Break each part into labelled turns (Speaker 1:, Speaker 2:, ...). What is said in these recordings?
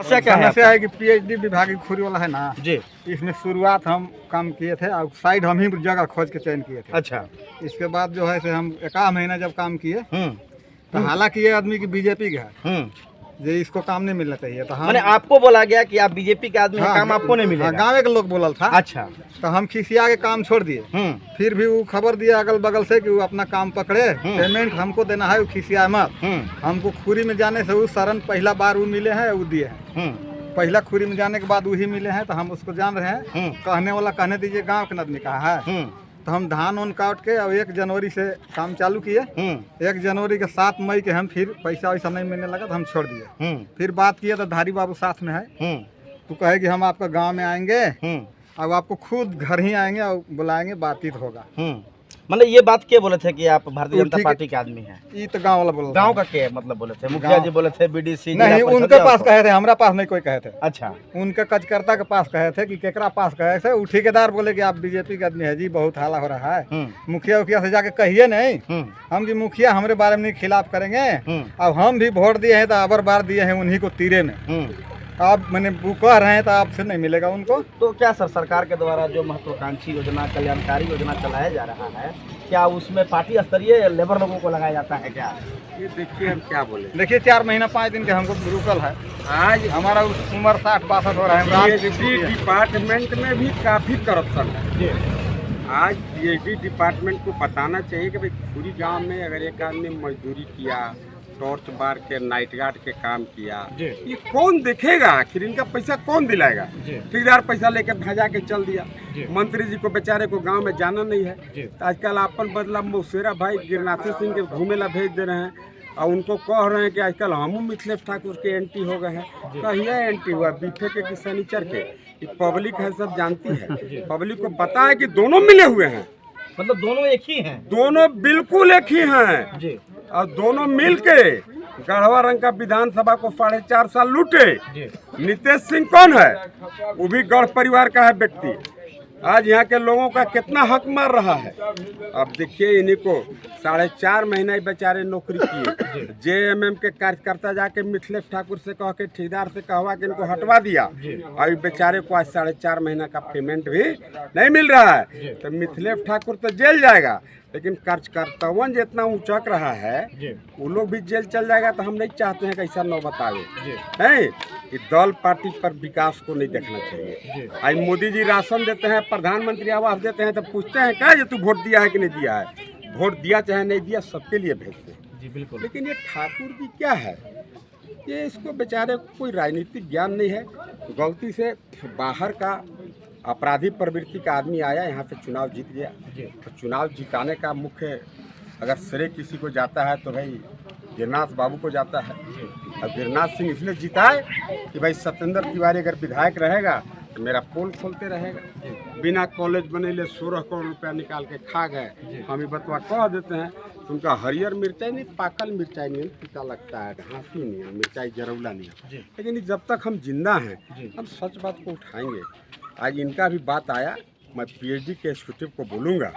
Speaker 1: समस्या क्या है?
Speaker 2: समस्या है कि पीएचडी विभाग की खुरी वाला है ना
Speaker 1: जी।
Speaker 2: इसमें शुरुआत हम काम किए थे और साइड हम ही जगह खोज के चयन किए थे।
Speaker 1: अच्छा।
Speaker 2: इसके बाद जो है से हम एक महीना जब काम किए
Speaker 1: हम्म।
Speaker 2: तो हालांकि ये आदमी की बीजेपी का है,
Speaker 1: हम्म।
Speaker 2: इसको काम नहीं मिलना चाहिए। तो हम
Speaker 1: मैंने आपको बोला गया कि आप बीजेपी के आदमी हैं, काम आपको नहीं मिलेगा।
Speaker 2: गाँव के लोग बोलल था।
Speaker 1: अच्छा।
Speaker 2: तो हम खिसिया के काम छोड़ दिए। फिर भी वो खबर दिया अगल बगल से कि वो अपना काम पकड़े, पेमेंट हमको देना है, वो खिसिया मत। हमको खुरी में जाने से वो शरण पहला बार वो मिले हैं, वो दिए हैं। पहला खुरी में जाने के बाद वही मिले हैं, तो हम उसको जान रहे हैं। कहने वाला कहने दीजिए, गांव के आदमी कहा है। तो हम धान उन काट के और 1 जनवरी से काम चालू किए। 1 जनवरी के 7 मई के हम फिर पैसा वैसा नहीं मिलने लगा तो हम छोड़ दिए। फिर बात किए तो धारी बाबू साथ में है, तो कहे कि हम आपका गांव में आएंगे और आपको खुद घर ही आएंगे और बुलाएंगे, बातचीत होगा।
Speaker 1: मतलब ये बात क्या बोले थे कि आप भारतीय जनता पार्टी के आदमी हैं?
Speaker 2: ये तो गांव वाला बोला।
Speaker 1: गांव का क्या मतलब बोले थे? मुखिया जी बोले थे, बीडीसी
Speaker 2: नहीं, उनके पास कहे थे, हमारा पास नहीं कोई कहे थे।
Speaker 1: अच्छा।
Speaker 2: उनके कार्यकर्ता के पास कहे थे कि केकरा पास कहे थे। वो ठेकेदार बोले कि आप बीजेपी के आदमी है जी, बहुत हाला हो रहा है। मुखिया उखिया से जाके कहिए नहीं हम कि मुखिया हमारे बारे में नहीं खिलाफ करेंगे। अब हम भी वोट दिए हैं तो अबर बार दिए हैं उन्हीं को तीरे में। आप मैंने वो कह रहे हैं तो आपसे नहीं मिलेगा उनको।
Speaker 1: तो क्या सर, सरकार के द्वारा जो महत्वाकांक्षी योजना, कल्याणकारी योजना चलाया जा रहा है, क्या उसमें पार्टी स्तरीय लेबर लोगों को लगाया जाता है क्या?
Speaker 2: ये देखिए हम क्या बोले। देखिए 4 महीना 5 दिन के हमको रुकल है। आज हमारा उम्र 60-62 हो रहा है।
Speaker 3: डिपार्टमेंट में भी काफी करप्शन है। आज पीएचडी डिपार्टमेंट को बताना चाहिए कि भाई पूरी गांव में अगर एक आदमी मजदूरी किया, टॉर्च बार के, नाइट गार्ड के काम किया, ये कौन देखेगा? आखिर इनका पैसा कौन दिलाएगा? ठेकेदार पैसा लेके भजा के चल दिया। मंत्री जी को बेचारे को गांव में जाना नहीं है। तो आजकल अपन बदला मौसेरा भाई गिरनाथ सिंह के घूमेला भेज दे रहे हैं और उनको कह रहे हैं कि आजकल हम मिथिलेश ठाकुर के एंटी हो गए हैं। कहिए एंटी हुआ बीफे के कि शनिचर के? पब्लिक है, सब जानती है। पब्लिक को पता है कि दोनों मिले हुए हैं।
Speaker 1: मतलब दोनों एक ही हैं? दोनों
Speaker 3: बिल्कुल एक ही हैं जी। और दोनों मिलके गढ़वा रंग का विधानसभा को 4.5 साल लूटे। नीतीश सिंह कौन है? वो भी गढ़ परिवार का है व्यक्ति। आज यहाँ के लोगों का कितना हक मार रहा है। अब देखिए इन्हीं को 4.5 महीना बेचारे नौकरी किए। जेएमएम के कार्यकर्ता जाके मिथिलेश ठाकुर से कह के, ठेकेदार से कहवा के इनको हटवा दिया और बेचारे को आज 4.5 महीना का पेमेंट भी नहीं मिल रहा है। तो मिथिलेश ठाकुर तो जेल जाएगा, लेकिन कार्यकर्तावन जितना ऊंचक रहा है वो लोग भी जेल चल जाएगा। तो हम नहीं चाहते हैं कि ऐसा नौबत आवे है कि दल पार्टी पर विकास को नहीं देखना चाहिए। आज मोदी जी राशन देते हैं, प्रधानमंत्री आवास देते हैं, तो पूछते हैं क्या ये तू वोट दिया है कि नहीं दिया है? वोट दिया चाहे नहीं दिया, सबके लिए भेजते हैं जी। बिल्कुल। लेकिन ये ठाकुर जी क्या है, ये इसको बेचारे को कोई राजनीतिक ज्ञान नहीं है। गलती से बाहर का अपराधी प्रवृत्ति का आदमी आया, यहाँ पे चुनाव जीत गया। तो चुनाव जिताने का मुख्य अगर श्रेय किसी को जाता है तो भाई गिरनाथ बाबू को जाता है। अब गिरनाथ सिंह इसलिए जिताए कि भाई सत्येंद्र तिवारी अगर विधायक रहेगा तो मेरा पोल खोलते रहेगा। बिना कॉलेज बनेले 16 करोड़ रुपया निकाल के खा गए। हम ही बतवा कह देते हैं तो उनका हरियर मिर्चाई नहीं, पाकल मिर्चाई नहीं पीता लगता है, घासी नहीं है, मिर्चाई जरौला नहीं है। लेकिन जब तक हम जिंदा हैं हम सच बात को उठाएंगे। आज इनका भी बात आया, मैं पीएचडी के एग्जीक्यूटिव को बोलूंगा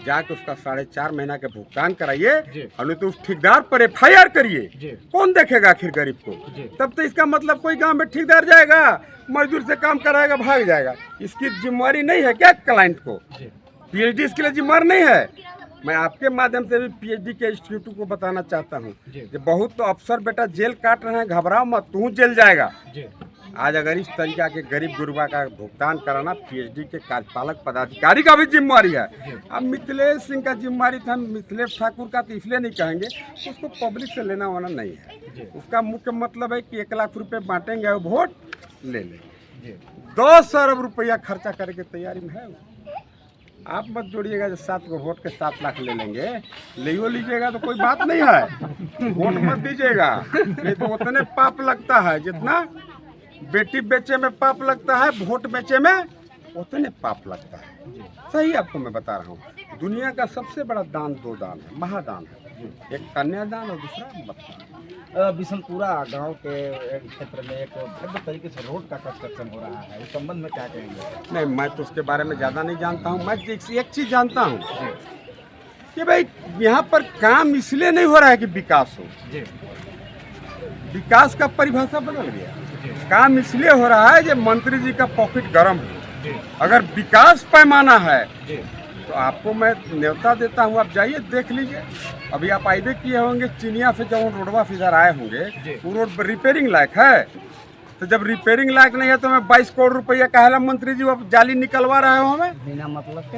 Speaker 3: जाके उसका 4.5 महीना के भुगतान कराइए और नहीं तो उस ठेकेदार पर FIR करिए। कौन देखेगा आखिर गरीब को? तब तो इसका मतलब कोई गांव में ठेकेदार जाएगा, मजदूर से काम कराएगा, भाग जाएगा। इसकी जिम्मेवारी नहीं है क्या क्लाइंट को? पीएचडी इसके लिए जिम्मेवार नहीं है। मैं आपके माध्यम से भी पीएचडी के इंस्टीट्यूट को बताना चाहता हूँ कि बहुत तो अफसर बेटा जेल काट रहे हैं, घबराओ मत, तू जेल जाएगा। आज अगर इस तरीका के गरीब गुरबा का भुगतान कराना पीएचडी के कार्यपालक पदाधिकारी का भी जिम्मेवारी है। अब मिथिलेश सिंह का जिम्मेवारी था, मिथिलेश ठाकुर का तो इसलिए नहीं कहेंगे, उसको पब्लिक से लेना वाना नहीं है। उसका मुख्य मतलब है कि 1 लाख रुपए बांटेंगे और वोट ले लेंगे। 10 अरब रुपया खर्चा करके तैयारी में है। आप मत जोड़िएगा जो 7 को वोट के 7 लाख ले लेंगे, ले लीजिएगा तो कोई बात नहीं है। वोट मत दीजिएगा, नहीं तो उतने पाप लगता है जितना बेटी बेचे में पाप लगता है, वोट बेचे में उतने पाप लगता है। सही आपको मैं बता रहा हूँ। दुनिया का सबसे बड़ा दान 2 दान है, महादान है। एक कन्यादान और दूसरा मतदान।
Speaker 1: बिशनपुरा गांव के क्षेत्र में एक भव्य तरीके से रोड का कंस्ट्रक्शन हो रहा है, इस संबंध में क्या कहेंगे?
Speaker 3: नहीं, मैं तो उसके बारे में ज़्यादा नहीं जानता हूँ। मैं एक चीज़ जानता हूँ कि भाई यहाँ पर काम इसलिए नहीं हो रहा है कि विकास हो। विकास का परिभाषा बदल गया। काम इसलिए हो रहा है कि मंत्री जी का पॉकेट गर्म है। अगर विकास पैमाना है तो आपको मैं न्योता देता हूँ, आप जाइए देख लीजिए। अभी आप आइबे किए होंगे चिनिया से जब रोडवा से इधर आए होंगे, वो रोड रिपेयरिंग लायक है। तो जब रिपेयरिंग लायक नहीं है तो मैं 22 करोड़ रुपया कहला मंत्री जी अब जाली निकलवा रहे हो हमें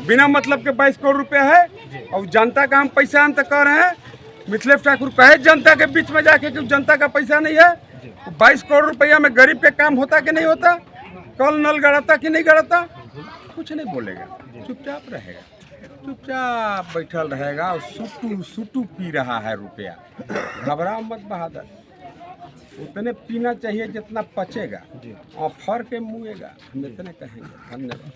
Speaker 3: बिना मतलब के 22 करोड़ रुपया है। और जनता का हम पैसा अंत कर रहे हैं। मिथिलेश ठाकुर कहे जनता के बीच में जाके कि जनता का पैसा नहीं है। 22 करोड़ रुपया में गरीब पे काम होता कि नहीं होता, कल नल गड़ाता कि नहीं गड़ाता, कुछ नहीं बोलेगा, चुपचाप रहेगा, चुपचाप बैठल रहेगा और सुटू पी रहा है रुपया। घबराओ मत बहादुर, उतने पीना चाहिए जितना पचेगा और फर के मुएगा, हम इतने कहेंगे। धन्यवाद।